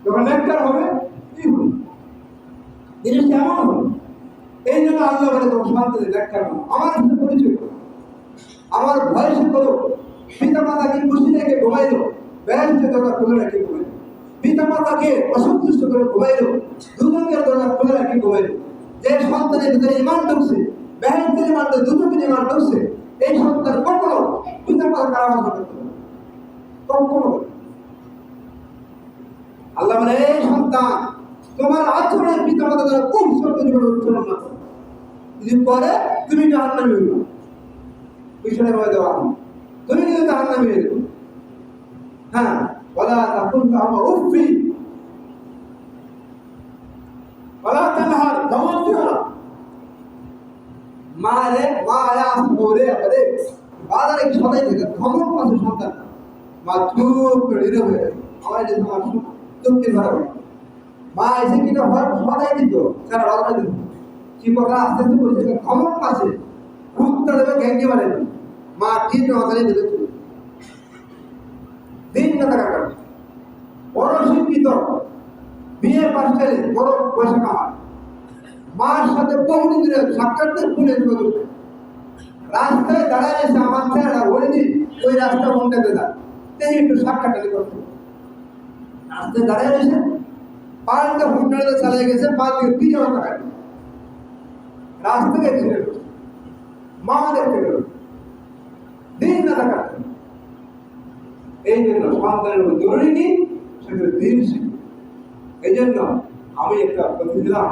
যখন নেককার হবে কি হবে, জিনিসটা এমন হবে। এই জন্য আল্লাহ বলে তোমার সন্তানদের নেককার হও, আমার সাথে পরিচয় করো, আমার ভয়সে করো। পিতা মাতাকে খুশি রেখে ঘুমাইলো, বেহেশতে দরজা খুলে রেখে ঘুমাইলো। পিতা মাতাকে অসন্তুষ্ট করে ঘুমাইলো, দুজনের দরজা খুলে রেখে ঘুমাইলো। যে সন্তানের ভিতরে ইমান ঢুকছে, বেহেশতের ইমান, দুজনের ইমান ঢুকছে, এই সন্তান কখনো পিতা মাতার কারাবাস করতে পারে না, কখনো। আল্লাহ বলে এই সন্তান তোমার আচরণের পিতা মাতা দ্বারা খুব সত্য জীবনে উচ্চারণ না করো, যদি করে তুমি জাহান্নামে হইবে, পিছনে হয়ে দেওয়া তুমি কিন্তু জাহান্নামে হয়ে যাবে। হ্যাঁ, বলা তখন আমার উফি বলা তানহার ধমক দিও না। মা রে মা আয়া আসরে আরে বাজারে কি সদাই থেকে ধমক পাচ্ছে সন্তান, মা চুপ করে নীরব হয়ে গেছে। আমার যে তোমার চুপকে ধরা মা এসে কিনা সদাই দিত, সারা বাজারে দিত, শিক্ষকরা আস্তে আস্তে বলছে ধমক পাচ্ছে, ভূতটা দেবে গ্যাঙ্গে মারে না। মা ঠিক আমাদের দিতে দিন না টাকা কাটে, বড় শিক্ষিত, বিয়ে পাশ করে বড় পয়সা কামায়, মার সাথে বহুদিন ধরে সাক্ষাৎ খুলে রাস্তায় দাঁড়ায় এসে আমার ছেলেরা বলেনি ওই রাস্তা বন্ধে দেয়, তাই একটু সাক্ষাৎ করতে রাস্তায় দাঁড়ায় এসে পাঁচটা হুন্ডাতে চালিয়ে গেছে, পাঁচ থেকে 3,000 টাকা রাস্তা থেকে ছেড়ে মামা দেখতে গেল দিন না টাকা। এই জন্য সন্তানের জরুরি কি সেটা দিন শিখবে। এই জন্য আমি একটা কথা দিলাম,